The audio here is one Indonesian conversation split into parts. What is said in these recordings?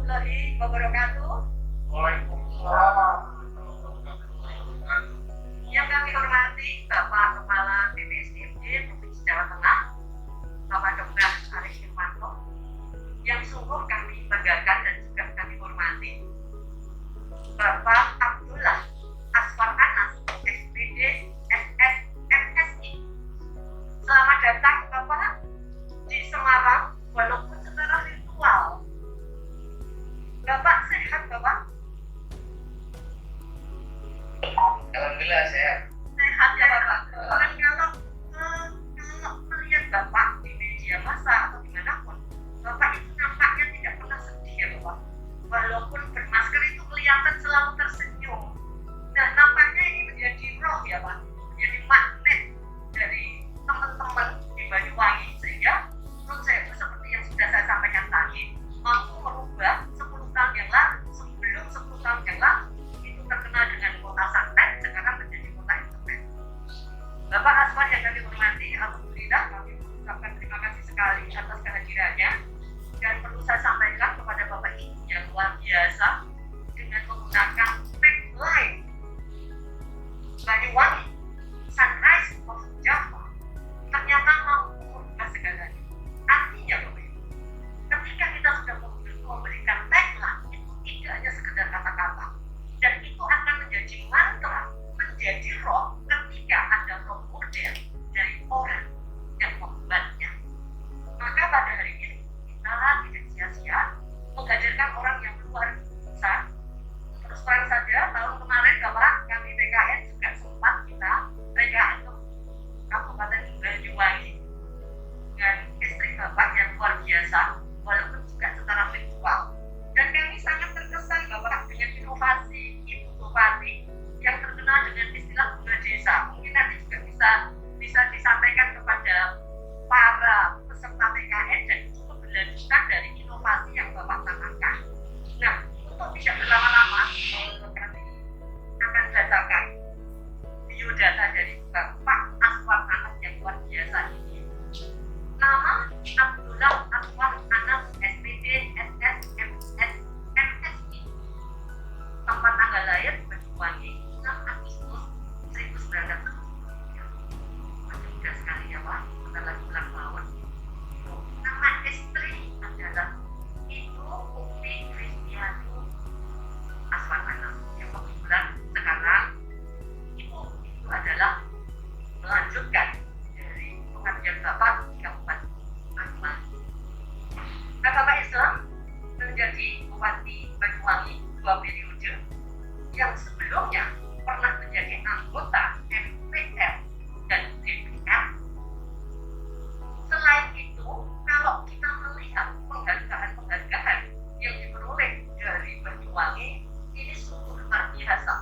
warahmatullahi wabarakatuh. Waalaikumsalam. Yang kami hormati Bapak Kepala BPSDMD Provinsi Jawa Tengah, Bapak Dr. Arif Irwanto, yang sungguh kami banggakan dan juga kami hormati, Bapak Abdullah Aswar Anas, SPD SS MSI. Selamat datang Bapak di Semarang, walaupun secara virtual. Bapak sehat Bapak? Alhamdulillah sehat. Sehat ya Bapak. Dan kalau melihat Bapak di media massa atau dimanapun, Bapak itu nampaknya tidak pernah sedih ya Bapak. Walaupun bermasker itu kelihatan selalu tersenyum. Nah, nampaknya ini menjadi roh ya Pak, menjadi magnet dari teman-teman di Banyuwangi, sehingga menurut saya itu seperti yang sudah saya sampaikan tadi, mampu merubah 10 tahun yang lalu, sebelum 10 tahun yang lalu itu terkenal dengan kota santet, sekarang menjadi kota internet. Bapak Aswar yang kami hormati, alhamdulillah kami mengucapkan terima kasih sekali atas kehadirannya, dan perlu saya sampaikan kepada Bapak Ibu yang luar biasa dengan menggunakan tagline Banyuwangi Sunrise of Java, ternyata mampu merubah segalanya. Artinya Bapak Ibu, ketika kita sudah memberikan tagline, itu tidak hanya sekedar kata-kata, dan itu akan menjadi mantra, menjadi roh ketika ada roh model dari orang yang membuatnya. Maka pada hari ini kita tidak sia-sia menghadirkan orang yang luar biasa. Terus terang saja, tahun kemarin Bapak, kami PKN juga sempat kita PKN ke Kabupaten Banyuwangi dengan istri Bapak yang luar biasa, walaupun juga secara virtual. Dan kami sangat terkesan Bapak dengan inovasi Ibu Bupati yang terkenal dengan istilah bunga desa. Mungkin nanti juga bisa disampaikan kepada para peserta PKN, dan itu keberlanjutan dari inovasi yang Bapak tanamkan. Nah, untuk tidak berlama-lama, kami akan bacakan biodata dari Bapak Aswar Anas yang luar biasa ini. Nama Abdullah Aswar Anas, SPD SS MSI. Tempat tanggal lahir Banyuwangi 6 Agustus 1973. Masih muda sekali ya Pak, sebentar lagi ulang tahun. Nama istri adalah Ibu Ukti Kristiani Aswar Anas, yang kebetulan sekarang Ibu itu adalah melanjutkan dari pengabdian Bapak di Kabupaten Banyuwangi. Nah, Bapak Islam menjadi Bupati Banyuwangi 2 periode, yang sebelumnya pernah menjadi anggota MPR dan DPR. Selain itu, kalau kita melihat penghargaan yang diperoleh dari Banyuwangi, ini sungguh luar biasa.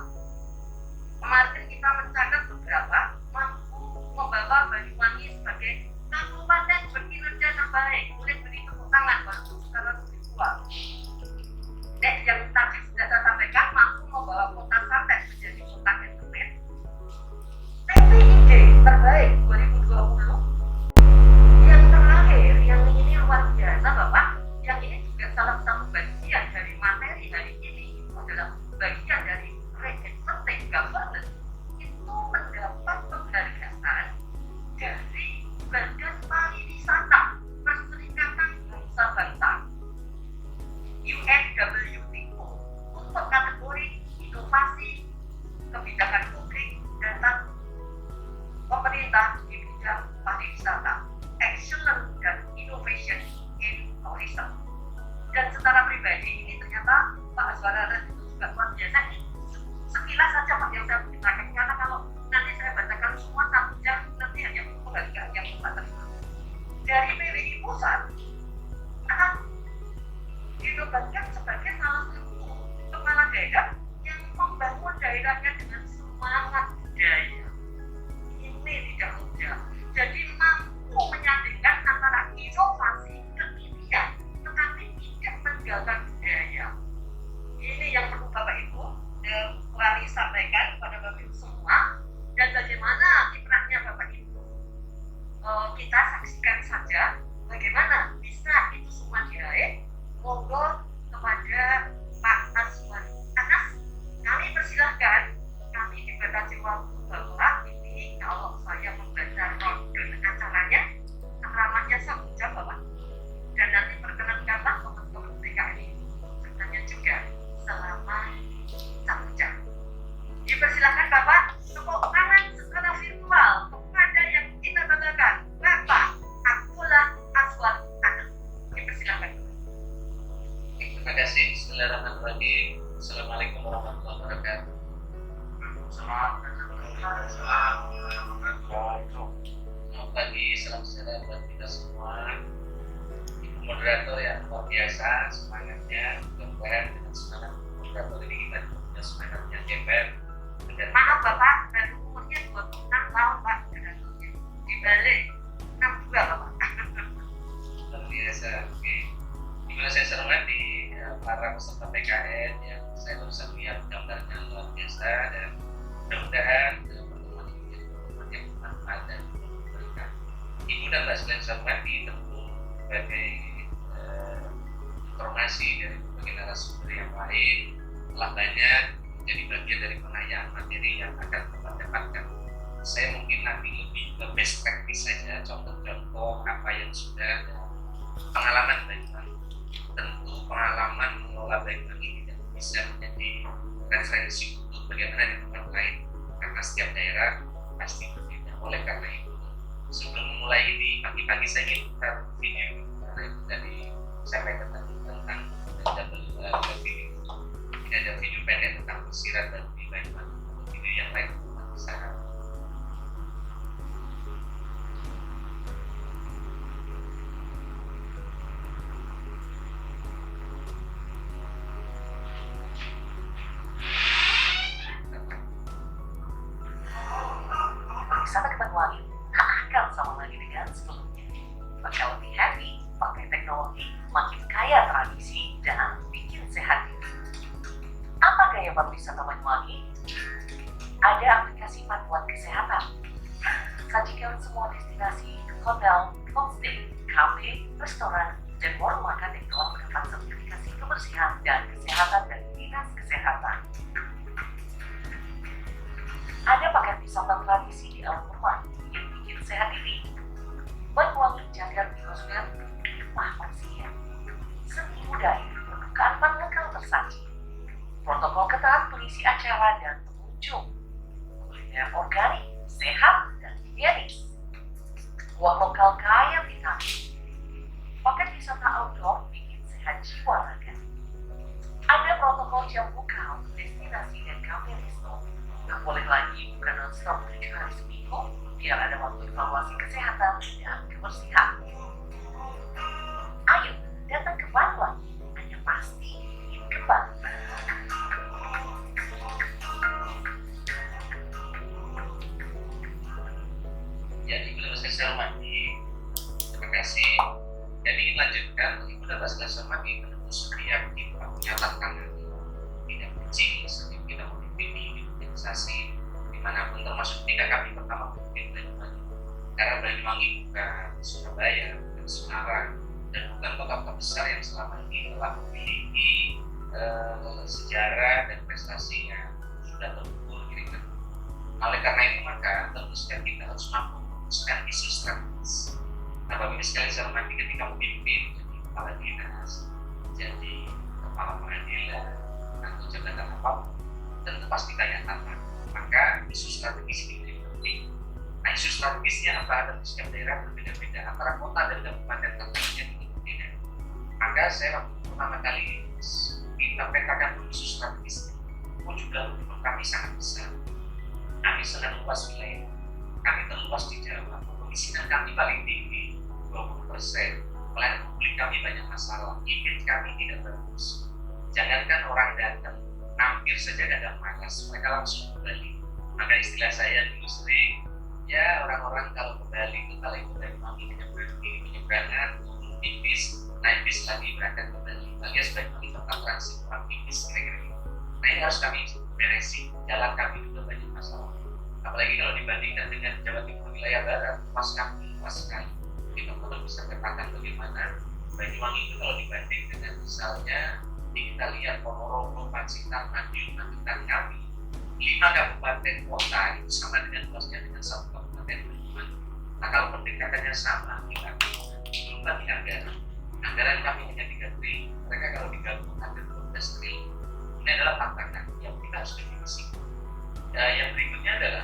Kemarin kita mencatat beberapa, mampu membawa Banyuwangi sebagai kabupaten berkinerja terbaik. Boleh beri tepuk tangan walaupun secara virtual. Yang tadi sudah saya sampaikan, mampu membawa kota santet menjadi kota internet. TPID terbaik 2020. Yang terakhir, yang ini luar biasa Bapak, yang ini juga salah satu bagian dari materi hari ini, itu adalah bagian dari regenerative governance. Itu mendapat penghargaan dari Badan Pariwisata Perserikatan Bangsa-Bangsa UNWTO untuk kategori inovasi kebijakan publik dan pemerintah di bidang pariwisata, excellence dan innovation in tourism. Dan secara pribadi ini ternyata Pak Aswar Anas itu juga luar biasa. Ini sekilas saja Pak yang saya ceritakan, karena kalau nanti saya bacakan semua 1 jam, nanti hanya penghargaan yang Bapak terima. Dari PWI Pusat akan dinobatkan sebagai salah satu kepala daerah yang membangun daerahnya dengan semangat budaya. Ini tidak mudah. Jadi mampu menyandingkan antara inovasi kekinian tetapi tidak meninggalkan budaya. Ini yang perlu Bapak Ibu kami sampaikan kepada Bapak Ibu semua, dan bagaimana kiprahnya Bapak Ibu kita saksikan saja bagaimana bisa itu semua diraih. Monggo kepada ada Pak Aswan. Anas, kami persilahkan. Kami dibatasi waktu Bapak ini kalau saya membaca rundown acaranya, alamatnya 1 jam Bapak. Dan nanti perkenankanlah teman-teman PKI bertanya juga selama 1 jam. Dipersilakan Bapak, tepuk tangan secara virtual kepada yang kita banggakan, Bapak Abdullah Aswan Anas. Dipersilakan. Terima kasih. Bismillahirrahmanirrahim. Assalamualaikum warahmatullahi wabarakatuh. Selamat pagi, salam sejahtera buat kita semua. Ibu moderator yang luar biasa semangatnya, mudah-mudahan dengan semangat moderator ini kita punya semangatnya gembel. Maaf Bapak, baru umurnya 26 tahun Pak. Dibalik 62 Bapak. Luar biasa. Oke. Dimana saya hormati para peserta PKN yang saya bisa melihat gambarnya luar biasa, dan mudah-mudahan pertemuan ini menjadi pertemuan yang bermanfaat dan memberikan. Ibu dan Mbak sekalian saya hormati, tentu sebagai informasi dari berbagai narasumber yang lain telah banyak menjadi bagian dari pengayaan materi yang akan kita dapatkan. Saya mungkin nanti lebih ke best practice saja, contoh-contoh apa yang sudah dan pengalaman Banyuwangi. Tentu pengalaman mengelola Banyuwangi tidak bisa menjadi referensi untuk bagaimana di tempat lain, karena setiap daerah pasti berbeda. Oleh karena itu, sebelum memulai ini, pagi-pagi saya ingin putar video karena itu tadi sampaikan tadi tentang double video. Ini ada video pendek tentang persirat dan di Banyuwangi. Video yang lain tentang sana. Wisata ke Banyuwangi tak akan sama lagi dengan sebelumnya. Bakal lebih happy, pakai teknologi, makin kaya tradisi, dan bikin sehat. Apa gaya pariwisata Banyuwangi? Ada aplikasi panduan kesehatan. Sajikan semua destinasi, hotel, homestay, kafe, restoran, dan warung makan yang telah mendapat sertifikasi kebersihan dan kesehatan dari Dinas Kesehatan. Ada paket wisata tradisi di alam rumah yang bikin sehat ini. Banyuwangi jagat biosfer, rumah manusia. Seni budaya, pertukaran lokal tersaji. Protokol ketat pengisi acara dan pengunjung. Kuliner organik, sehat, dan higienis. Buah lokal kaya vitamin. Paket wisata outdoor bikin sehat jiwa raga. Ada protokol jam buka untuk destinasi dan kafe resto. Nggak boleh lagi buka non-stop 7 hari seminggu, biar ada waktu evaluasi kesehatan dan kebersihan. Ayo, datang ke Banyuwangi, hanya pasti ingin kembali. Jadi Ibu dan saya hormati, terima kasih. Dan ingin lanjutkan, Ibu dan saya hormati, tentu setiap kita punya tantangan tidak kecil, setiap kita memimpin organisasi dimanapun, termasuk ketika kami pertama memimpin Banyuwangi. Karena Banyuwangi bukan Surabaya, bukan Semarang, dan bukan kota-kota besar yang selama ini telah memiliki sejarah dan prestasi yang sudah terukur kira-kira. Oleh karena itu maka tentu saja kita harus mampu memutuskan isu strategis. Nah, Bapak Ibu sekalian saya hormati, ketika memimpin jadi kepala dinas, jadi kepala pengadilan, atau jabatan apapun, tentu pasti banyak tantangan. Maka isu strategis ini menjadi penting. Nah, isu strategisnya apa? Dan setiap daerah berbeda-beda, antara kota dan kabupaten tentunya berbeda. Maka saya waktu pertama kali kita petakan isu strategisnya, juga menurut kami sangat besar. Kami sangat luas wilayah. Kami terluas di Jawa. Kemiskinan kami paling tinggi 20%. Pelayanan publik kami banyak masalah. Image kami tidak bagus. Jangankan orang datang, hampir saja kadang malas, mereka langsung kembali. Maka istilah saya dulu sering, ya orang-orang kalau kembali itu kalau itu dari Banyuwangi tidak berhenti penyeberangan, turun tipis, naik bis lagi berangkat kembali. Alias Banyuwangi tempat transit orang tipis kira-kira gitu. Nah, ini harus kami beresi. Jalan kami juga banyak masalah. Apalagi kalau dibandingkan dengan Jawa Timur wilayah barat, luas kami luas sekali. Kita perlu bisa katakan bagaimana Banyuwangi itu kalau dibanding dengan misalnya Jadi kita lihat Ponorogo, Pacitan, Madiun, Magetan kami 5 kabupaten kota itu sama dengan luasnya dengan 1 kabupaten Banyuwangi. Nah kalau pendekatannya sama, kita bagi anggaran kami hanya 3 triliun, mereka kalau digabung ada 12 triliun. Ini adalah tantangan yang kita harus definisi. Yang berikutnya adalah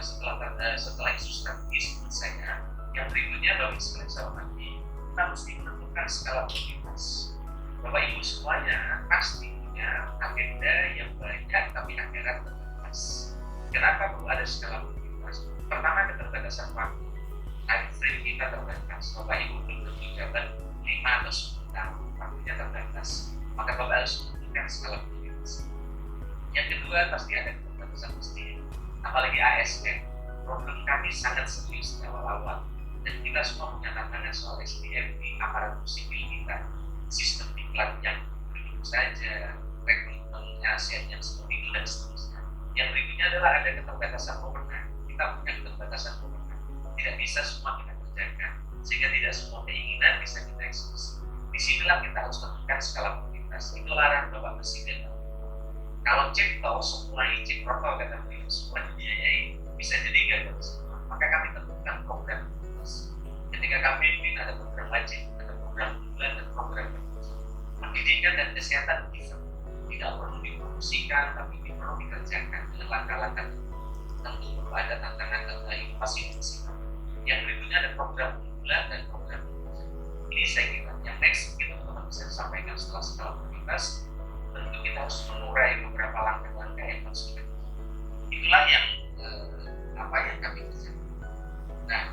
setelah isu strategis menurut saya, yang berikutnya bagi sekali saya hormati, kita mesti menentukan skala prioritas. Bapak Ibu semuanya pasti punya agenda yang banyak tapi anggaran terbatas. Kenapa perlu ada skala prioritas? Pertama, keterbatasan waktu. Time frame kita terbatas. Bapak Ibu belum tentu jabat 5 atau 10 tahun, waktunya terbatas. Maka Bapak harus menentukan skala prioritas. Yang kedua, pasti ada keterbatasan SDM. Apalagi ASN. Problem kami sangat serius di awal-awal. Dan kita semua punya tantangan soal SDM di aparatur sipil kita. Sistem diklat yang begitu saja, rekrutmennya ASN yang seperti itu dan seterusnya. Yang berikutnya adalah ada keterbatasan pemenang. Kita punya keterbatasan pemenang. Tidak bisa semua kita kerjakan, sehingga tidak semua keinginan bisa kita eksekusi. Disinilah kita harus tentukan skala prioritas. Itu larang Bapak Presiden. Kalau cek tol semua izin rokok kata beliau semua dibiayai, bisa jadi gagal semua. Maka kami tentukan program prioritas. Ketika kami ada program wajib, ada program unggulan dan program pendidikan dan kesehatan tidak perlu dipromosikan, tapi perlu dikerjakan dengan langkah-langkah. Tentu perlu ada tantangan dan inovasi. Yang berikutnya ada program unggulan dan program ini saya kira yang next mungkin teman-teman bisa disampaikan setelah skala prioritas. Tentu kita harus mengurai beberapa langkah-langkah yang harus kita. Itulah yang yang kami kerjakan. Nah,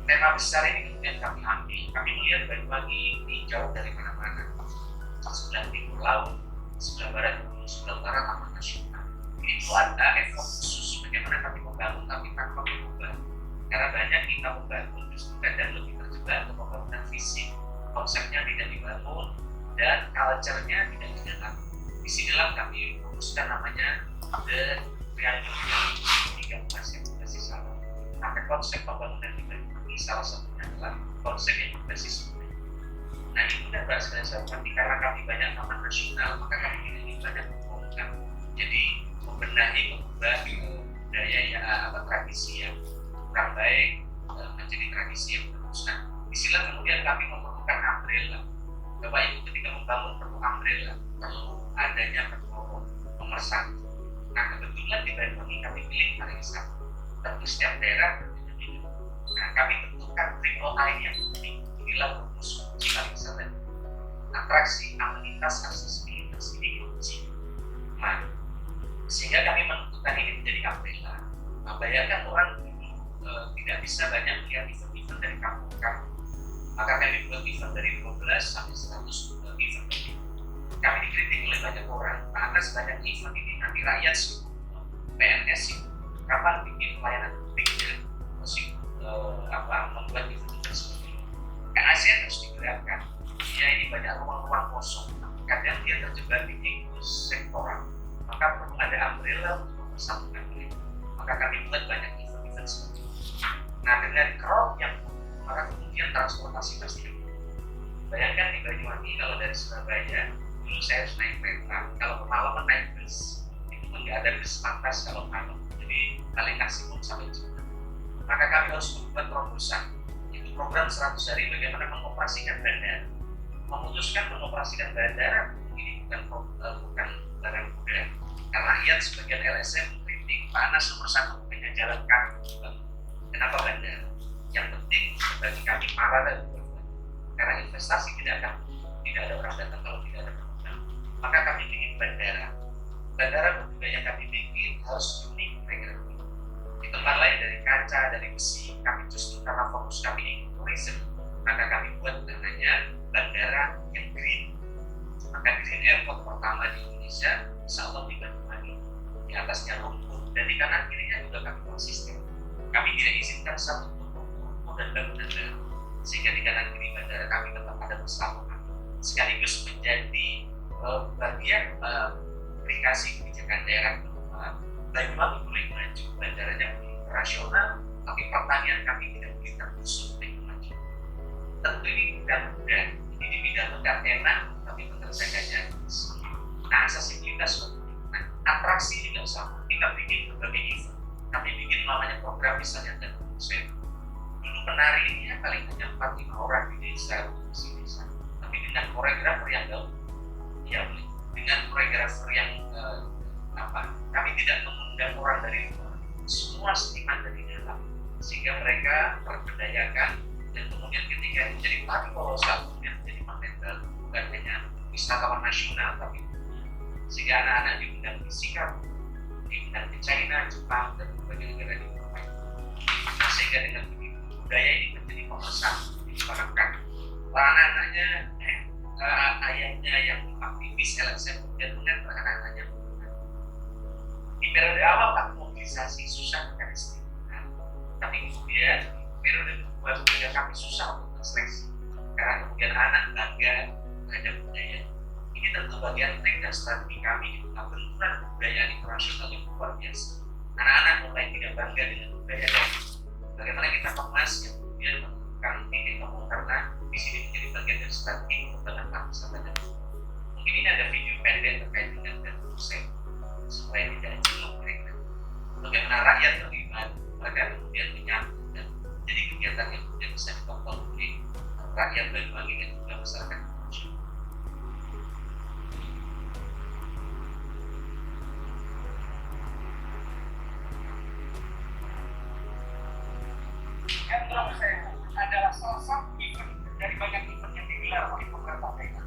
tema besar ini kemudian kami ambil. Kami melihat Banyuwangi ini jauh dari mana-mana. Sebelah timur laut, sebelah barat, sebelah utara taman nasional. Itu ada effort khusus bagaimana kami membangun tapi tanpa mengubah. Karena banyak kita membangun justru kadang lebih terjebak ke pembangunan fisik. Konsepnya tidak dibangun dan culture-nya tidak dijalankan. Disinilah kami rumuskan namanya The Triangle 3 konsep berbasis alam. Maka konsep pembangunan di Banyuwangi salah satunya adalah konsep yang berbasis sungai. Nah itu kan Mbak saya hormati, karena kami banyak taman nasional, maka kami ini banyak membangun. Jadi membenahi, mengubah budaya tradisi yang kurang baik menjadi tradisi yang teruskan. Disinilah kemudian kami memerlukan umbrella. Bapak Ibu ketika membangun perlu umbrella, perlu adanya perform nomor 1. Nah kebetulan di Banyuwangi kami pilih pariwisata. Tentu setiap daerah berbeda-beda. Nah kami tentukan triple I yang penting. Inilah rumus kunci pariwisata. Atraksi, amenitas, aksesibilitas ini kunci. Nah sehingga kami menentukan ini menjadi umbrella. Nah, bayangkan orang dulu tidak bisa banyak melihat event-event dari kampung-kampung. Maka kami buat event dari 12 sampai 100 event. Kami dikritik oleh banyak orang, karena sebanyak event ini nanti rakyat sih, PNS sih, kapan bikin pelayanan publiknya, mesti membuat event-event seperti ini. ASN harus digerakkan. Ya ini banyak ruang-ruang kosong, kadang dia terjebak di ego sektoral. Maka perlu ada umbrella untuk mempersatukan mereka. Maka kami buat banyak event-event seperti ini. Nah dengan crowd yang maka kemudian transportasi pasti. Bayangkan di Banyuwangi kalau dari Surabaya dulu saya harus naik kereta, kalau kemalaman naik bus, itu pun nggak ada bus pantas kalau malam, jadi paling maksimum sampai Jepang. Maka kami harus membuat terobosan, itu program 100 hari bagaimana mengoperasikan bandara. Memutuskan mengoperasikan bandara ini bukan barang mudah, karena rakyat sebagian LSM kritik panas nomor 1 punya jalan kaki. Kenapa bandara? Yang penting bagi kami para dan karena investasi tidak ada orang datang kalau tidak ada program. Maka kami bikin bandara juga yang kami bikin harus unik mereka. Di tempat lain dari kaca, dari besi, kami justru karena fokus kami ingin tourism, maka kami buat namanya bandara yang green. Maka green airport pertama di Indonesia, insya Allah di Banyuwangi. Di atasnya rumput dan di kanan kirinya juga kami konsisten. Kami tidak izinkan satu rumput dan bangunan baru, sehingga di kanan kiri bandara kami tetap ada persamaan, sekaligus menjadi bagian aplikasi kebijakan daerah. Banyuwangi boleh maju, bandaranya boleh operasional, tapi pertanian kami tidak boleh tergusur boleh maju. Tentu ini bukan mudah, ini di bidang bukan enak, tapi pekerjaannya. Nah, aksesibilitas, nah, atraksi juga sama. Kita bikin berbagai event, kami bikin namanya program misalnya dan konser. Dulu penari ini ya paling hanya 4-5 orang di desa, di desa. Tapi dengan koreografer yang gaul, ya dengan koreografer yang kami tidak mengundang orang dari luar, semua seniman dari dalam, sehingga mereka terberdayakan dan kemudian ketika menjadi pagi kalau kemudian menjadi magnet baru, bukan hanya wisatawan nasional tapi sehingga anak-anak diundang di Singapura, diundang di China, Jepang dan berbagai negara di Eropa. Nah, sehingga dengan begitu budaya ini menjadi pemersatu di masyarakat. Anak-anaknya, ayahnya yang aktivis LSM kemudian mengantar anak-anaknya. Di periode awal tak mobilisasi susah mencari istimewa, tapi kemudian periode kedua kemudian kami susah untuk seleksi karena kemudian anak bangga terhadap budaya. Ini tentu bagian trik dan strategi kami di tengah benturan kebudayaan internasional yang luar biasa. Anak-anak mulai tidak bangga dengan budaya dan bagaimana kita kemas yang kemudian menentukan titik temu karena di sini menjadi bagian dari strategi pengembangan pariwisata dan mungkin ini ada video pendek terkait dengan Danusem supaya tidak jenuh mereka. Bagaimana rakyat terlibat, mereka kemudian menyambut dan jadi kegiatan yang kemudian bisa ditonton oleh rakyat Banyuwangi dan juga masyarakat Indonesia. Gandrung Sewu adalah salah satu event dari banyak event yang digelar oleh pemerintah daerah.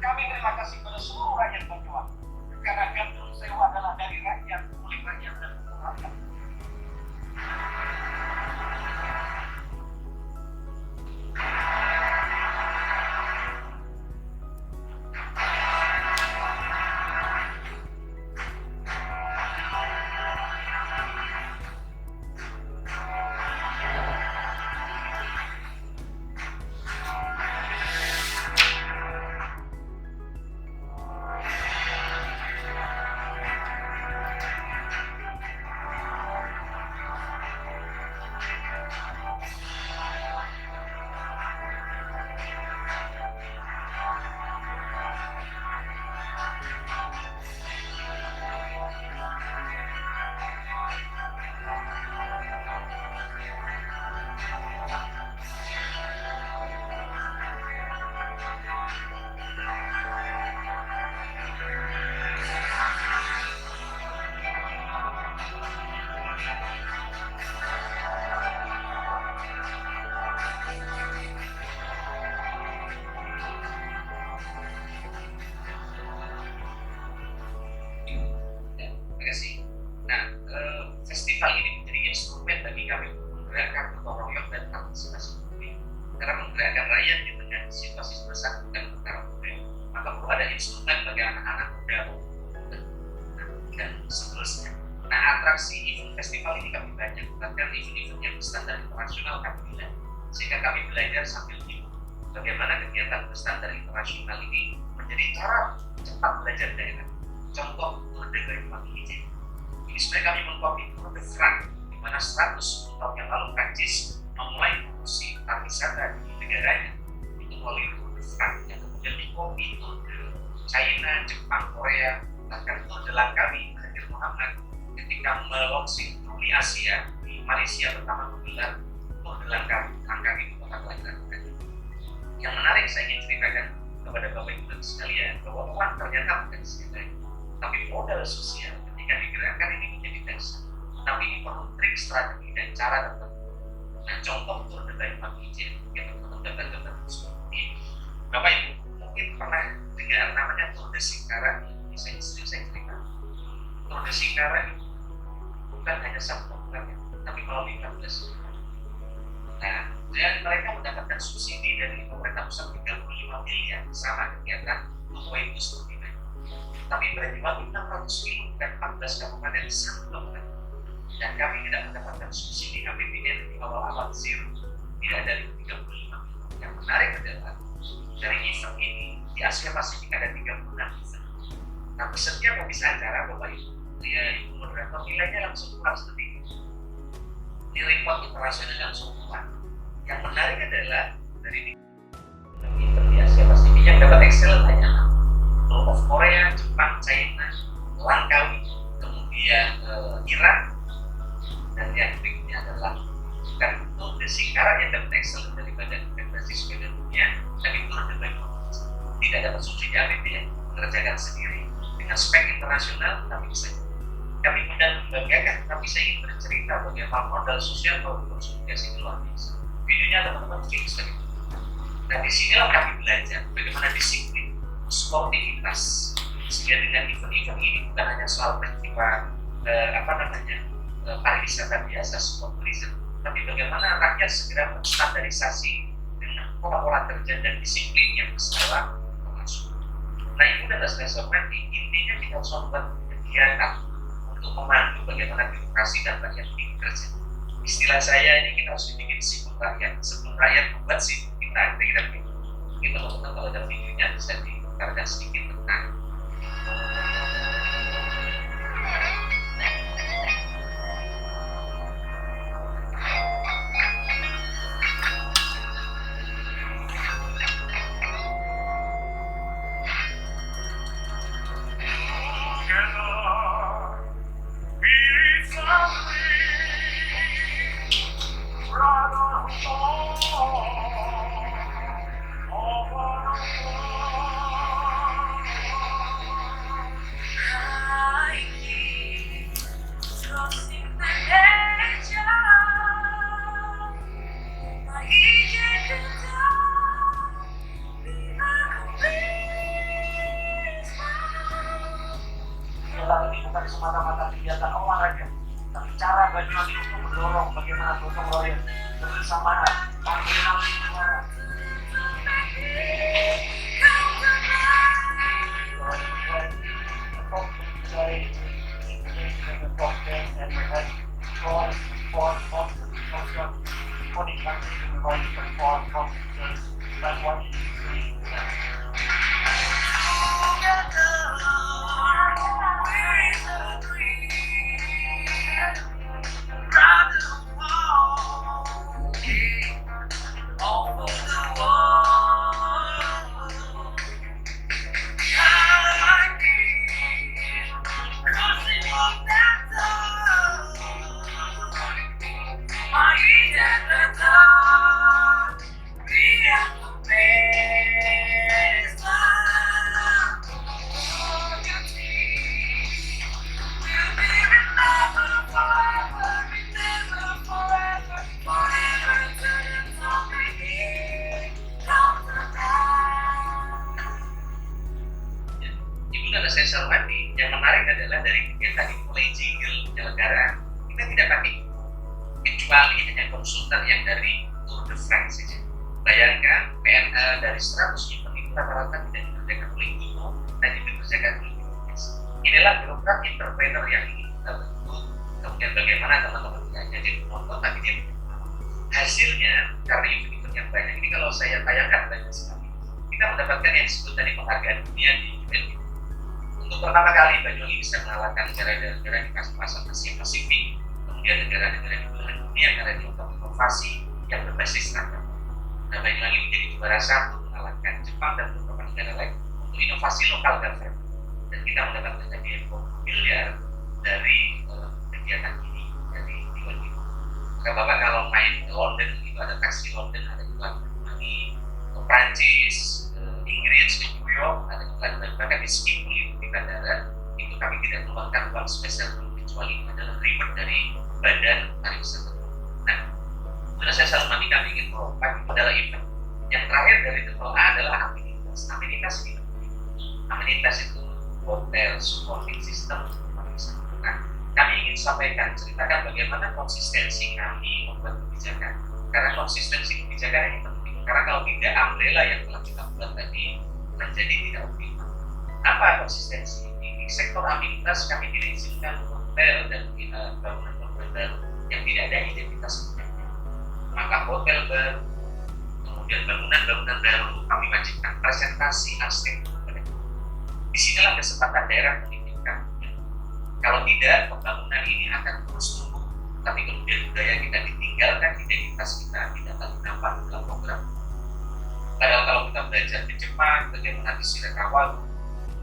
Kami terima kasih pada seluruh rakyat Banyuwangi karena Gandrung Sewu adalah dari rakyat, oleh rakyat dan untuk rakyat. Festival ini menjadi instrumen bagi kami untuk menggerakkan gotong royong dan partisipasi publik. Karena menggerakkan rakyat di tengah situasi bersatu dan perkara budaya, maka perlu ada instrumen bagi anak-anak muda dan seterusnya. Nah, atraksi event festival ini kami banyak, bahkan event-event yang berstandar internasional kami pilih, sehingga kami belajar sambil hidup bagaimana kegiatan berstandar internasional ini menjadi cara cepat belajar daerah. Contoh Tour de Banyuwangi ini sebenarnya kami mengkopi Tour de France, di mana 110 tahun yang lalu Prancis memulai promosi pariwisata di negaranya itu melalui Tour de France yang kemudian dikopi Tour de China, Jepang, Korea, bahkan Tour de Langkawi Mahathir Mohamad ketika melonsing Tour di Asia di Malaysia pertama menggelar Tour de Langkawi di kota kelahiran. Yang menarik saya ingin ceritakan kepada Bapak Ibu sekalian bahwa uang ternyata bukan segalanya, tapi modal sosial ketika digerakkan ini menjadi dasar. Tapi ini perlu trik, strategi dan cara tertentu. Nah, contoh Tour de Banyuwangi yang teman-teman dapat seperti Bapak Ibu mungkin pernah dengar namanya Tour de Singkarak. Ini saya cerita. Tour de Singkarak itu bukan hanya satu program, tapi melalui 14. Nah, dan mereka mendapatkan subsidi dari pemerintah pusat 35 miliar sama kegiatan untuk itu seperti itu. Tapi Banyuwangi 600 kilo dan 14 kabupaten satu kabupaten. Dan kami tidak mendapatkan subsidi APBN di awal-awal zero, tidak dari 35 miliar. Yang menarik adalah dari event ini di Asia Pasifik ada 36 event. Nah, setiap habis acara Bapak Ibu, Ibu moderator nilainya langsung keluar seperti itu. Nilai pot internasional langsung keluar. Yang menarik adalah dari event di Asia Pasifik yang dapat excel hanya Tour of Korea, Jepang, kemudian Iran, dan yang berikutnya adalah bukan Tour de Singkarak yang dapat excellent dari Badan Federasi Sepeda Dunia, tapi Tour de Banyuwangi. Tidak dapat subsidi APBD, yang mengerjakan sendiri dengan spek internasional, tapi bisa. Kami mudah membanggakan, tapi saya ingin bercerita bagaimana modal sosial kalau konsolidasi luar biasa. Videonya teman-teman fix tadi. Nah, disinilah kami belajar bagaimana disiplin, sportivitas, sehingga dengan event-event ini bukan hanya soal festival pariwisata biasa, sport tourism, tapi bagaimana rakyat segera menstandarisasi dengan pola-pola kerja dan disiplin yang berskala nasional. Nah, itu adalah saya hormati. Intinya kita harus membuat kegiatan untuk memandu bagaimana birokrasi dan rakyat bekerja. Istilah saya ini, kita harus bikin sibuk rakyat sebelum rakyat membuat sibuk kita. Kira-kira begitu. Kita teman-teman kalau ada videonya bisa dikaryakan sedikit tentang bukan semata-mata kegiatan olahraga, tapi cara Banyuwangi untuk mendorong bagaimana gotong royong, kebersamaan, panggilan suara. Saya hormati, yang menarik adalah dari kegiatan ini mulai jingle penyelenggara kita tidak pakai kecuali hanya konsultan yang dari Tour de France saja. Bayangkan dari 100 event itu rata-rata tidak dikerjakan oleh IMO dan dikerjakan oleh IMS. Inilah birokrat entrepreneur yang ingin kita bentuk. Kemudian bagaimana teman-teman tidak hanya jadi penonton tapi dia hasilnya karena event yang banyak ini, kalau saya tayangkan banyak sekali, kita mendapatkan yang disebut tadi penghargaan dunia di event. Untuk pertama kali Banyuwangi bisa mengalahkan negara-negara di kawasan Asia Pasifik, kemudian negara-negara di belahan dunia karena dilakukan inovasi yang berbasis rakyat. Nah, Banyuwangi menjadi juara satu mengalahkan Jepang dan beberapa negara lain untuk inovasi lokal government. Dan kita mendapatkan hadiah miliar dari kegiatan ini dari event itu. Maka Bapak kalau main ke London itu ada taksi London, ada juga Banyuwangi, ke Prancis, ke Inggris, ke New York, ada juga bahkan di Schiphol di bandara itu kami tidak keluarkan uang spesial kecuali adalah reward dari Badan Pariwisata. Nah, sudah saya selalu mati kami ingin melompat itu adalah event. Yang terakhir dari level A adalah amenitas. Amenitas ini penting. Amenitas itu hotel, supporting system, pariwisata. Nah, kami ingin sampaikan, ceritakan bagaimana konsistensi kami membuat kebijakan. Karena konsistensi kebijakan ini penting. Karena kalau tidak, umbrella yang telah kita buat tadi menjadi tidak optimal. Apa konsistensi? Di sektor amenitas kami tidak izinkan hotel dan bangunan-bangunan baru yang tidak ada identitas sebenarnya. Maka hotel baru, kemudian bangunan-bangunan baru kami wajibkan presentasi arsitektur. Disinilah kesempatan daerah menitipkan. Kalau tidak, pembangunan ini akan terus tumbuh, tapi kemudian budaya kita ditinggalkan, identitas kita tidak akan nampak dalam program. Padahal kalau kita belajar di Jepang, bagaimana di Shirakawa,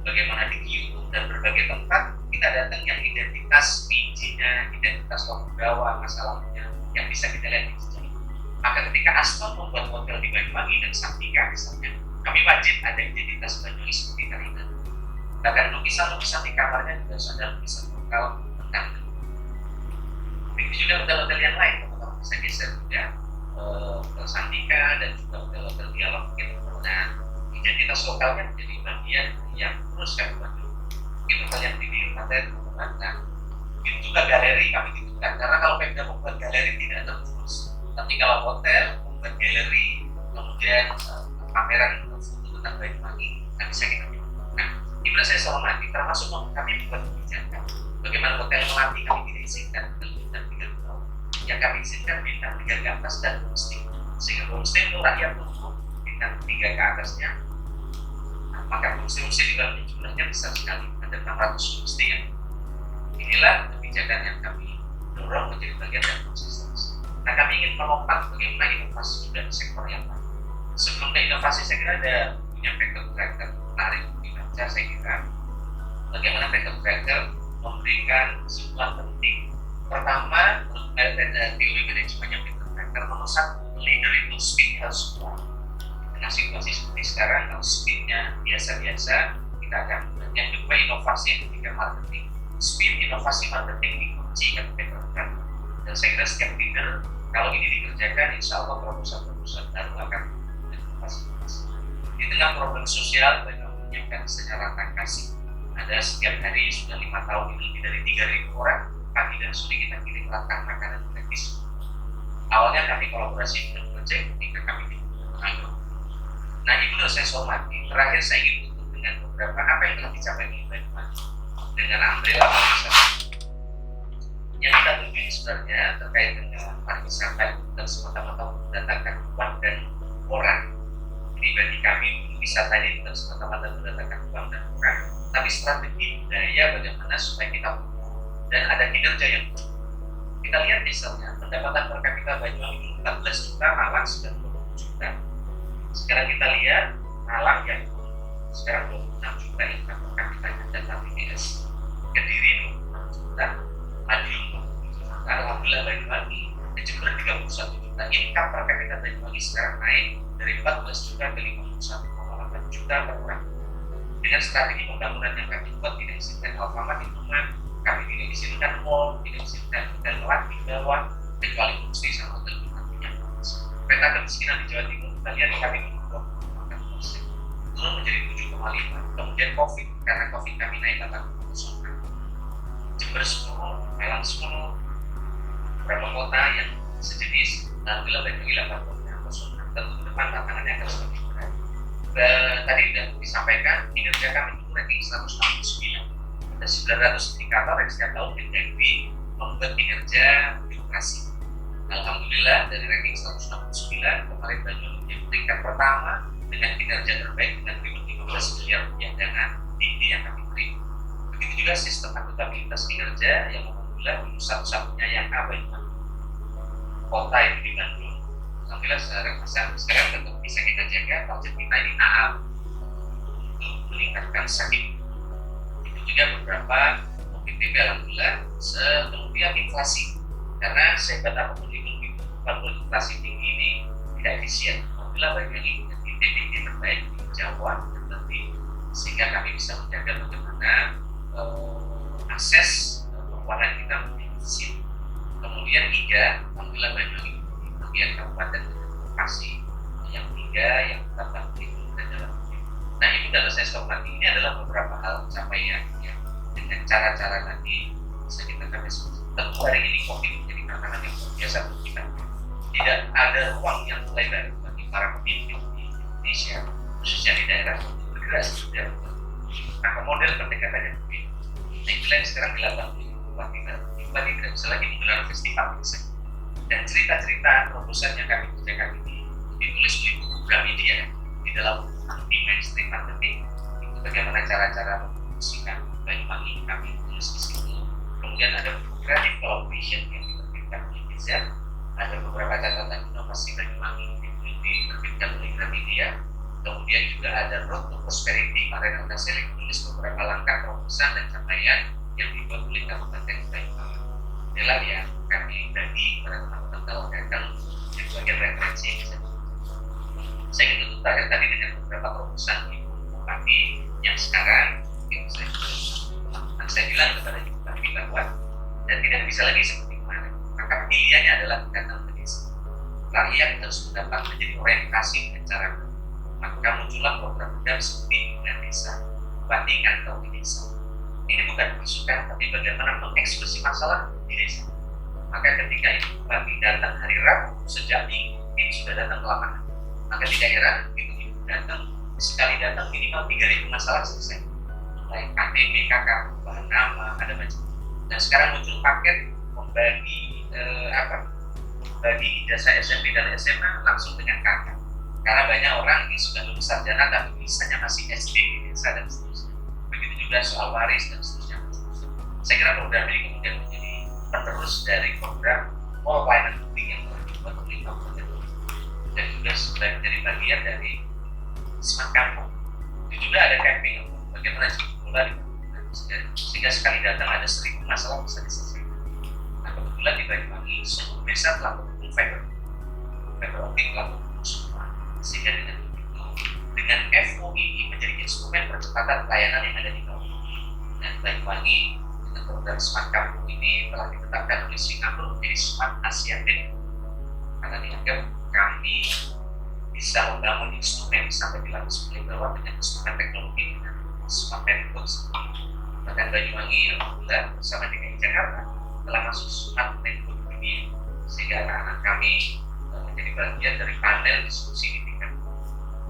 bagaimana di Kyoto dan berbagai tempat, kita datang yang identitas bijinya, identitas penggawa masalahnya yang bisa kita lihat di jejak. Maka ketika Aston membuat hotel di Banyuwangi dan Santika misalnya, kami wajib ada identitas Banyuwangi seperti tadi. Bahkan lukisan-lukisan di kamarnya juga sudah lukisan lokal tentang itu. Begitu juga hotel-hotel yang lain, teman-teman bisa geser juga hotel Santika dan juga hotel-hotel dialog gitu. Nah, identitas lokalnya menjadi bagian yang terus kami bantu. Mungkin hotel yang di Pantai teman-teman. Nah, begitu juga galeri kami tunjukkan, karena kalau Pemda membuat galeri tidak terus. Tapi kalau hotel membuat galeri, kemudian pameran foto tentang Banyuwangi, nah bisa kita tunjukkan. Nah, di mana saya hormati, termasuk kami membuat kebijakan. Bagaimana hotel Melati kami tidak izinkan bintang 3 tahun. Yang kami izinkan bintang 3 ke atas dan homestay. Sehingga homestay itu rakyat umum bintang 3 ke atasnya. Nah, maka homestay di dalamnya jumlahnya besar sekali, ada 600 homestay yang inilah kebijakan yang kami dorong menjadi bagian dari konsistensi. Nah, kami ingin melompat bagaimana inovasi juga di sektor yang lain. Sebelum ke inovasi, saya kira ada punya factor factor menarik dibaca. Saya kira bagaimana factor factor memberikan kesimpulan penting. Pertama, menurut teori manajemennya factor factor, nomor 1, leader itu speed harus kuat. Dengan situasi seperti sekarang, kalau speednya biasa-biasa, kita akan. Yang kedua, inovasi yang ketiga, marketing. Speed, inovasi, marketing dikunci kan factor factor. Dan saya kira setiap leader, kalau ini dikerjakan, insya Allah proposal-proposal baru akan inovasi. Di tengah problem sosial, banyak menyiapkan secara kasih. Ada setiap hari sudah 5 tahun ini lebih dari 3.000 orang pagi dan sore kita kirim rantang makanan gratis. Awalnya kami kolaborasi dengan Gojek ketika kami mengambil. Nah, itu sudah saya hormati. Terakhir saya ingin tutup dengan beberapa apa yang telah dicapai di Banyuwangi dengan umbrella pariwisata. Yang kita tuju sebenarnya terkait dengan pariwisata dan semata-mata mendatangkan uang dan orang. Jadi bagi kami wisata ini bukan semata-mata mendatangkan uang dan orang, tapi strategi budaya bagaimana supaya kita dan ada kinerja yang kita lihat misalnya pendapatan per kapita Banyuwangi 14 juta, Malang 90 juta. Sekarang kita lihat Malang yang sekarang 26 juta income per kapita dan BPS. Kediri 26 juta, Madiun 20 juta, alhamdulillah Banyuwangi, Jember 31 juta. Income per kapita Banyuwangi sekarang naik dari 14 juta ke 51,8 juta per orang. Dengan strategi pembangunan yang kami buat, tidak izinkan Alfamart di rumah, kami tidak izinkan mall, tidak izinkan hotel Melati di bawah, kecuali homestay sama hotel bintang 3. Peta kemiskinan di Jawa Timur kita lihat kami 24%, turun menjadi 7,5. Kemudian COVID, karena COVID kami naik 80%. Jember 10, Malang 10, beberapa kota yang sejenis, alhamdulillah Banyuwangi 80%. Tentu ke depan tantangannya akan semakin berat. Tadi sudah disampaikan kinerja kami itu ranking 169. Ada 900 indikator yang setiap tahun BNPB membuat kinerja birokrasi. Alhamdulillah dari ranking 169 kemarin Banyuwangi menjadi peringkat pertama dengan kinerja terbaik dengan 15 miliar rupiah dana tinggi yang kami terima. Begitu juga sistem akuntabilitas kinerja yang alhamdulillah dulu satu-satunya yang Banyuwangi. Kota itu di Bandung. Alhamdulillah sekarang tetap bisa kita jaga target kita ini untuk meningkatkan sakit. Itu juga beberapa OPTB alhamdulillah. Kemudian inflasi, karena sehebat apapun itu inflasi tinggi ini tidak efisien. Alhamdulillah Banyuwangi dengan TPD terbaik di Jawa dan Bali, sehingga kami bisa menjaga bagaimana akses keuangan kita menjadi efisien. Kemudian 3, alhamdulillah Banyuwangi bagian kabupaten Bekasi yang 3 yang tetap itu dan dalam. Nah, itu dalam saya hormati, ini adalah beberapa hal capaian ya, dengan cara-cara tadi bisa kita capai. Tentu hari ini COVID menjadi tantangan yang biasa untuk kita. Tidak ada ruang yang lebar bagi para pemimpin di Indonesia, khususnya di daerah untuk bergerak sudah. Nah, model pendekatan yang berbeda. Nah, itulah yang sekarang dilakukan di Bupati tidak bisa lagi menggelar festival musik. Dan cerita-cerita terobosan yang kami kerjakan ini ditulis di buku Gramedia di dalam anti mainstream marketing. Itu bagaimana cara-cara mempromosikan Banyuwangi kami tulis di situ. Kemudian ada buku Creative Collaboration yang diterbitkan oleh BZ. Ada beberapa catatan inovasi Banyuwangi yang diterbitkan oleh Gramedia. Kemudian juga ada Road to Prosperity, kemarin ada Selek tulis beberapa langkah terobosan dan capaian yang dibuat oleh Kabupaten Banyuwangi. Inilah yang kami bagi pada teman-teman kalau gagal di bagian referensi. Saya ingin tutup tadi dengan beberapa terobosan Ibu Bupati yang sekarang saya bilang kepada Ibu Bupati bahwa dan tidak bisa lagi seperti kemarin. Maka pilihannya adalah datang ke desa. Rakyat harus mendapat menjadi orientasi dengan cara maka muncullah program-program seperti dengan desa, bandingkan kalau di desa. Ini bukan masukan, tapi bagaimana mengeksekusi masalah di desa. Maka ketika Ibu Bupati datang hari Rabu sejak Minggu, ini sudah datang lama. Maka tidak heran begitu Ibu datang, sekali datang minimal 3.000 masalah selesai. Baik KTP, KK, bahan nama, ada macam. Dan sekarang muncul paket membagi bagi ijazah SMP dan SMA langsung dengan KK. Karena banyak orang yang sudah lulus sarjana tapi tulisannya masih SD di desa dan seterusnya. Begitu juga soal waris dan seterusnya. Saya kira program ini kemudian menjadi penerus dari program All Pelayanan Publik yang telah dibuat oleh Kabupaten dan juga sudah menjadi bagian dari Smart Kampung. Itu juga ada camping bagaimana bola di sehingga sekali datang ada 1.000 masalah bisa diselesaikan. Nah kebetulan di Banyuwangi seluruh desa telah terhubung fiber optik telah terhubung semua, sehingga dengan begitu dengan FOI menjadi instrumen percepatan pelayanan yang ada di bawah. Dan Banyuwangi dengan program Smart Kampung ini telah ditetapkan oleh Singapura menjadi Smart Asia Tenggara karena dianggap kami bisa membangun instrumen sampai di lapis paling bawah dengan instrumen teknologi dengan Smart Networks. Bahkan Banyuwangi alhamdulillah bersama DKI Jakarta telah masuk Smart Network ini sehingga anak-anak kami menjadi bagian dari panel diskusi di tingkat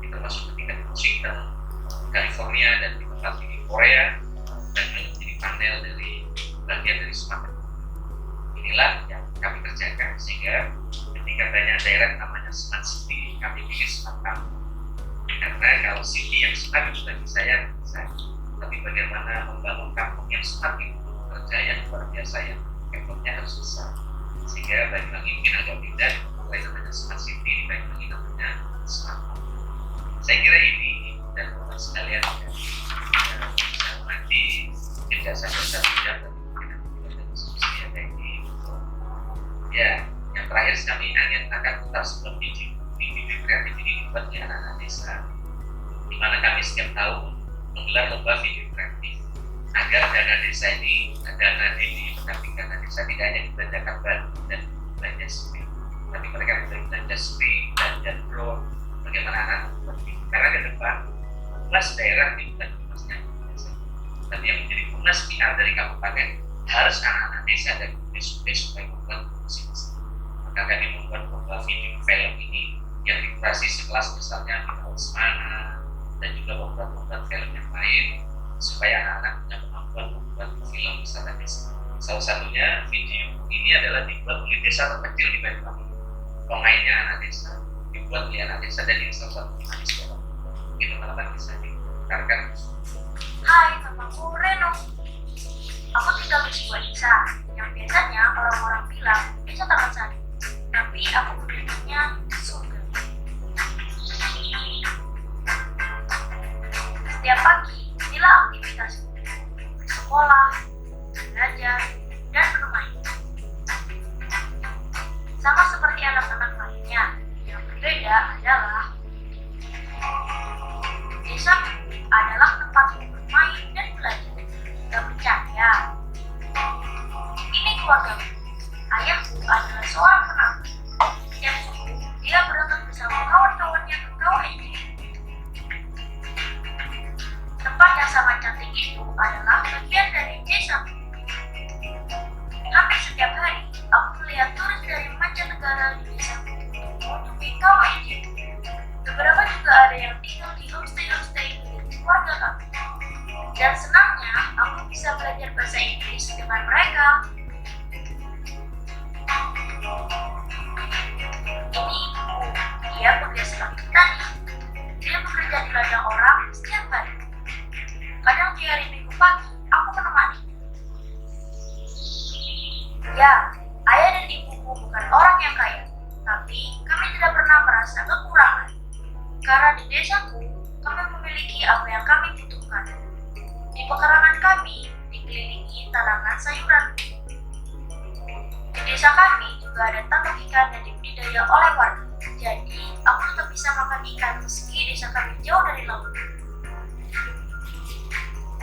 termasuk di tingkat Washington, California dan di tempat di Korea dan menjadi panel dari bagian dari Smart Network. Inilah yang kami kerjakan sehingga ketika banyak daerah namanya Smart City kami bikin Smart Kampung. Karena kalau city yang smart itu bagi saya bisa, tapi bagaimana membangun kampung yang smart itu kerja yang luar biasa yang effortnya harus besar. Sehingga Banyuwangi mungkin agak beda, mulai namanya Smart City, Banyuwangi namanya Smart Kampung. Saya kira ini dan teman sekalian ya, nanti mungkin jasa-jasa tidak dan mungkin ada diskusi ada ini. Ya, yang terakhir kami ingin akan tetap sebelum biji kreatif ini dibuat di anak-anak desa, di mana kami setiap tahun menggelar lomba video kreatif agar dana desa ini, dana di pendamping dana desa tidak hanya dibelanjakan batu dan belanja sprei, tapi mereka boleh belanja sprei, belanja drone, bagaimana anak karena ke depan Munas daerah ini bukan Munasnya desa, tapi yang menjadi Munas PR dari kabupaten harus anak-anak desa dan desa supaya membuat musik. Maka kami membuat lomba video film ini yang dikurasi sekelas misalnya Mira Lesmana dan juga membuat film yang lain supaya anak-anak punya kemampuan membuat film wisata desa. Salah satunya video ini adalah dibuat oleh desa terkecil di Banyuwangi. Pemainnya anak desa, dibuat oleh anak desa dan ini salah satu manis ya. Itu teman-teman bisa didengarkan. Hai, namaku Reno. Aku tinggal di sebuah desa yang biasanya orang-orang bilang desa taman sari, tapi aku menyebutnya surga. Setiap pagi, inilah aktivitasku. Bersekolah, belajar, dan bermain. Sama seperti anak-anak lainnya, yang berbeda adalah desa adalah tempatku bermain dan belajar, dan bercanda. Ini keluargaku. Ayahku adalah seorang penambang. Setiap subuh, dia berangkat bersama kawan-kawannya ke kawah ini. Tempat yang sangat cantik itu adalah bagian dari desa. Hampir setiap hari, aku melihat turis dari mancanegara di desa mengunjungi kawah ini. Beberapa juga ada yang tinggal di homestay milik keluarga kami. Dan senangnya, aku bisa belajar bahasa Inggris dengan mereka. Ini ibuku, dia bekerja sebagai petani. Dia bekerja di ladang orang setiap hari. Kadang di hari Minggu pagi, aku menemani. Ya, ayah dan ibuku bukan orang yang kaya, tapi kami tidak pernah merasa kekurangan. Karena di desaku, kami memiliki apa yang kami butuhkan. Di pekarangan kami, di dikelilingi tanaman sayuran. Di desa kami juga ada tambak ikan yang dibudidaya oleh warga. Jadi, aku tetap bisa makan ikan meski desa kami jauh dari laut.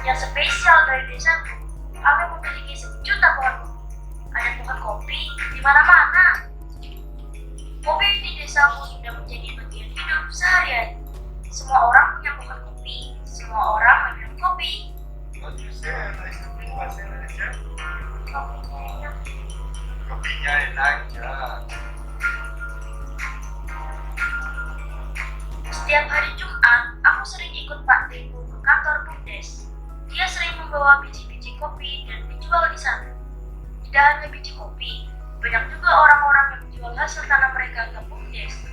Yang spesial dari desaku, kami memiliki sejuta pohon kopi. Ada pohon kopi di mana-mana. Kopi di desaku sudah menjadi bagian hidup sehari-hari. Semua orang punya pohon kopi. Semua orang meminum kopi. What you say, nice to meet bahasa Indonesia. Kopinya Kopinya enak ya. Setiap hari Jumat, aku sering ikut Pak Teguh ke kantor BUMDes. Dia sering membawa biji-biji kopi dan dijual di sana. Tidak hanya biji kopi, banyak juga orang-orang yang menjual hasil tanam mereka ke BUMDes.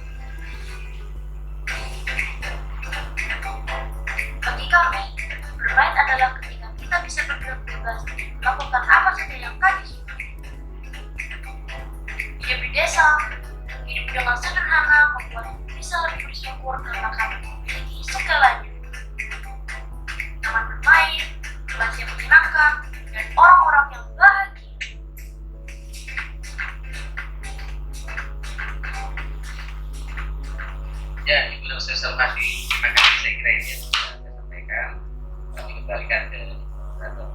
Bagi kami, bermain adalah ketika kita bisa bergerak bebas dan melakukan apa saja yang kami suka. Hidup di desa, hidup dengan sederhana membuat bisa lebih bersyukur karena kami memiliki segalanya. Taman bermain, kelas yang menyenangkan, dan orang-orang yang bahagia. Ya, Ibu dan Sesal tadi, terima kasih, saya kira ini yang bisa saya sampaikan. Kami kembalikan ke moderator.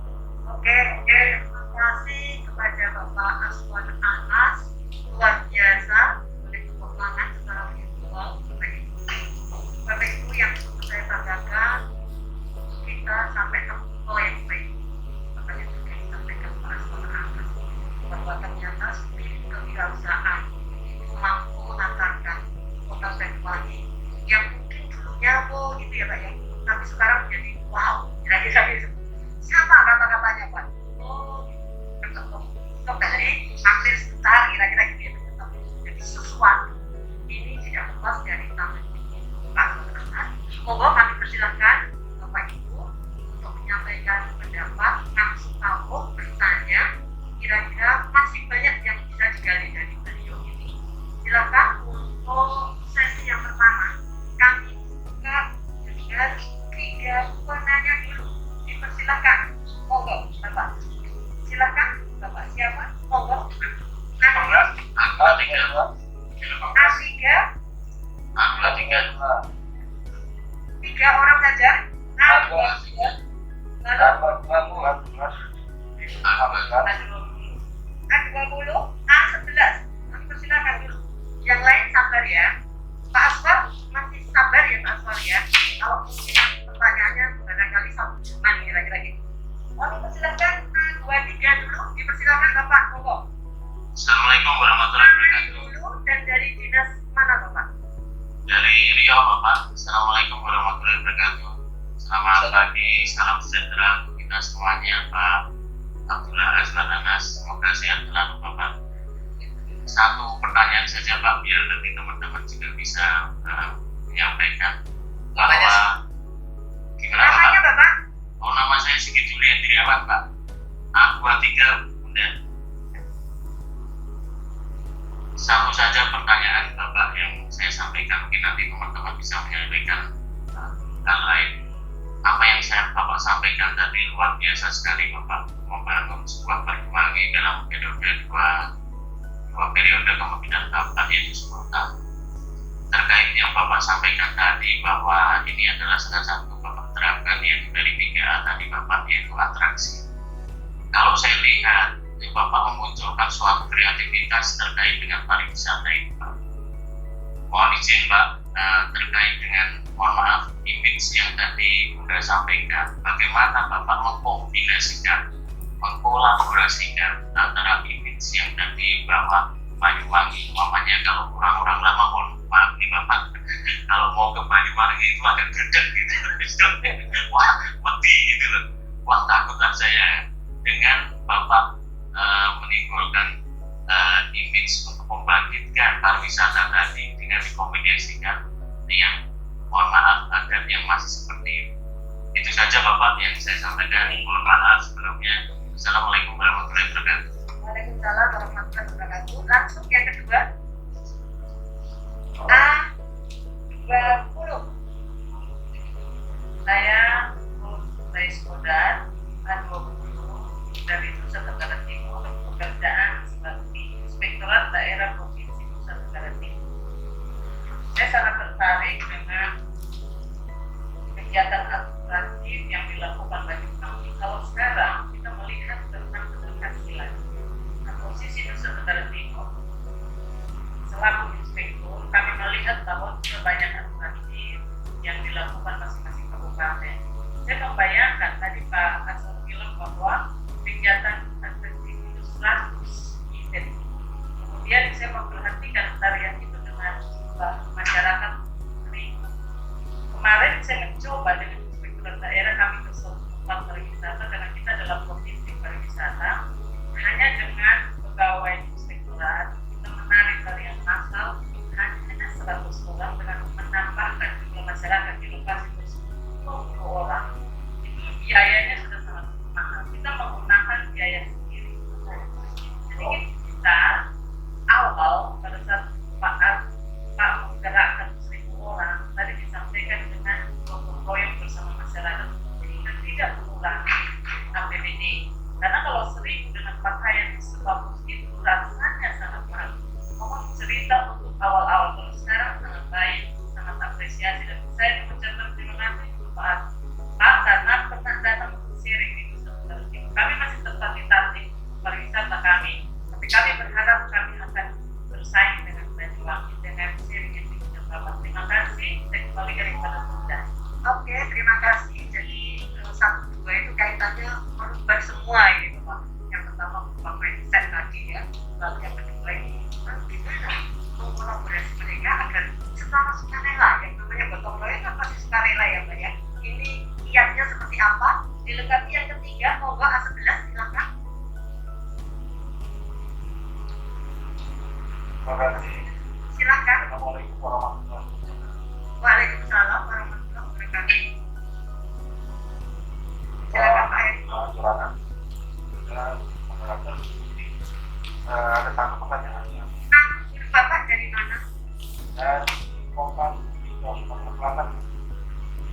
Oke, terima kasih kepada Bapak Aswan Anas, luar biasa, oleh keuangan secara virtual. Bapak Ibu yang saya banggakan, kita sampai ke poin baik. Makanya juga disampaikan Pak Aswan Anas bahwa ternyata spirit kewirausahaan mampu mengantarkan kota Banyuwangi yang mungkin dulunya gitu ya Pak ya, tapi sekarang menjadi wow, kira-kira gitu. Sama kata-katanya Pak. Dari hampir sebentar kira-kira gitu ya, tapi jadi sesuatu ini tidak lepas dari tangan Pak Aswan. Monggo kami persilahkan Bapak Ibu untuk menyampaikan pendapat, langsung tahu bertanya, kira-kira masih banyak yang bisa digali dari beliau ini. Silakan untuk sesi yang pertama kami buka dengan 3 penanya dulu. Dipersilakan, monggo Bapak. Silakan Bapak siapa? Monggo. A3, 3 orang saja. A20, A11. Kami persilakan dulu. Yang lain sabar ya. Pak Aswar masih sabar ya Pak Aswar ya. Kalau mungkin pertanyaannya barangkali 1 jam kira-kira gitu. Kami persilakan A23 dulu. Dipersilakan Bapak, monggo. Assalamualaikum warahmatullahi wabarakatuh. Dulu dan dari dinas mana Bapak? Dari Riau Bapak. Assalamualaikum warahmatullahi wabarakatuh. Selamat pagi, salam sejahtera untuk kita semuanya Pak Abdullah Aswan Anas. Semoga sehat selalu Bapak. Satu pertanyaan saja Pak, biar nanti teman-teman juga bisa menyampaikan bahwa gimana Namanya Bapak? Bapak? Oh, nama saya Sigit Julian Diriawan Pak. A23 Bunda. Satu saja pertanyaan Bapak yang saya sampaikan, mungkin nanti teman-teman bisa menyampaikan hal lain. Apa yang Bapak sampaikan tadi luar biasa sekali Bapak, membangun sebuah Banyuwangi dalam periode dua periode kepemimpinan Bapak, yaitu 10 tahun. Terkait yang Bapak sampaikan tadi bahwa ini adalah salah satu Bapak terapkan yaitu dari 3A tadi Bapak, yaitu atraksi. Kalau saya lihat Bapak memunculkan suatu kreativitas terkait dengan pariwisata itu Pak. Mohon izin Pak, terkait dengan, mohon maaf, image yang tadi Bunda sampaikan, bagaimana Bapak mengkombinasikan, mengkolaborasikan antara image yang tadi bahwa Banyuwangi, umpamanya kalau orang-orang lama, mohon maaf nih Bapak, kalau mau ke Banyuwangi itu agak gede gitu, wah mati gitu loh, wah takutlah saya. Dengan Bapak menimbulkan image untuk membangkitkan pariwisata tadi dengan dikombinasikan yang, mohon maaf, agar yang masih seperti itu saja Bapak yang saya sampaikan. Mohon maaf sebelumnya. Assalamualaikum warahmatullahi wabarakatuh. Waalaikumsalam warahmatullahi wabarakatuh. Langsung yang kedua, A20. Saya Rais Kodar, A20. kegiatan administratif yang dilakukan bagi kami. Kalau sekarang kita melihat tentang keberhasilan. Nah, posisi Nusa Tenggara Timur selaku inspektur, kami melihat bahwa banyak administratif yang dilakukan masing-masing kabupaten. Saya membayangkan tadi Pak Asal bilang bahwa kegiatan administratif itu 100 event. Kemudian saya memperhatikan tarian itu dengan masyarakat. Kemarin saya mencoba dengan inspektorat daerah kami ke suatu tempat pariwisata karena kita adalah provinsi pariwisata. Hanya dengan pegawai inspektorat kita menarik tarian massal hanya 100 orang dengan menambahkan jumlah masyarakat di lokasi tersebut 20 orang. Ini biayanya sudah sangat mahal. Kita menggunakan biaya sendiri. Jadi kita awal pada saat Pak menggerakkan 1.000 orang tadi disampaikan dengan gotong royong bersama masyarakat sehingga tidak mengurangi APBD. Karena kalau 1.000 dengan pakaian sebagus itu rasanya sangat mahal. Mohon cerita untuk awal-awal, kalau sekarang sangat baik, sangat apresiasi, dan saya mengucapkan terima kasih untuk Pak karena pernah datang untuk sharing di Nusa Tenggara Timur. Kami masih tetap di target pariwisata kami, tapi kami berharap kami akan bersaing dengan Banyuwangi dengan sharing yang punya Bapak. Terima kasih. Saya kembali kepada Bunda. Oke, terima kasih. Jadi 1-2 itu kaitannya merubah semua ini Bapak. Yang pertama merubah mindset tadi ya, lalu yang kedua ini gimana mengkolaborasi mereka agar secara sukarela, yang namanya gotong royong kan pasti sukarela ya Mbak ya. Ini kiatnya seperti apa? Dilengkapi yang ketiga, monggo A11 silakan. Terima kasih. Silakan. Assalamualaikum warahmatullahi wabarakatuh. Waalaikumsalam warahmatullahi wabarakatuh. Silakan Pak Edi. Curahkan. Sudah menerapkan ada satu pertanyaan yang Bapak dari mana? dari Kompas di Sumatera Selatan.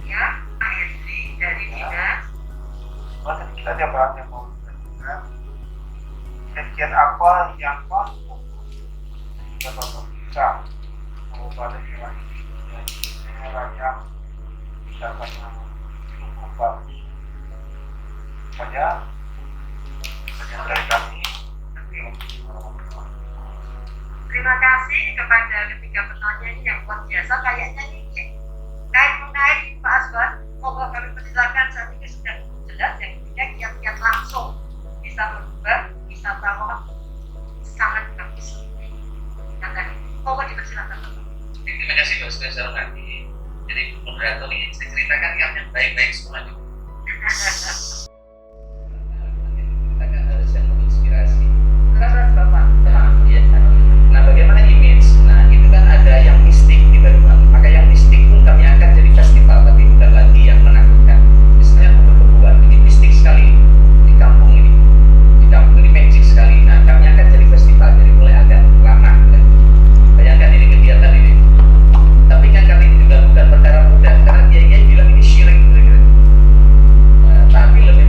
Ya, Pak Edi dari Dinas. Cuma sedikit aja Pak yang mau ditanyakan. Kegiatan apa yang masuk sehingga Bapak bisa mengubah daerah ini menjadi daerah yang wisatanya cukup bagus. Saja dari kami. Terima kasih kepada ketiga penanya ini yang luar biasa. Kayaknya ini kait-mengait Pak Aswan. Moga kami persilakan saat ini sudah jelas yang punya kiat-kiat langsung bisa merubah wisatawan sangat bagus. Moga dipersilakan. Terima kasih Mbak, sudah saya hormati. Jadi moderator ini saya ceritakan kiatnya baik-baik semuanya. Kita kan harus yang menginspirasi. Terus Bapak. Nah, bagaimana image? Nah, itu kan ada yang mistik di Banyuwangi. Maka yang mistik pun kami akan jadi festival, tapi bukan lagi yang menakutkan. Misalnya Kebun-Kebuan, ini mistik sekali di kampung ini. Di kampung ini magic sekali. Nah, kami akan jadi festival, jadi mulai agak ramah. Ya. Bayangkan ini kegiatan ini. Tapi kan kali ini juga bukan perkara mudah, karena dia bilang ini syirik. Nah, tapi lebih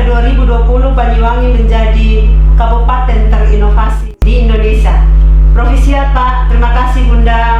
sampai 2020 Banyuwangi menjadi kabupaten terinovasi di Indonesia. Provisiat Pak, terima kasih Bunda.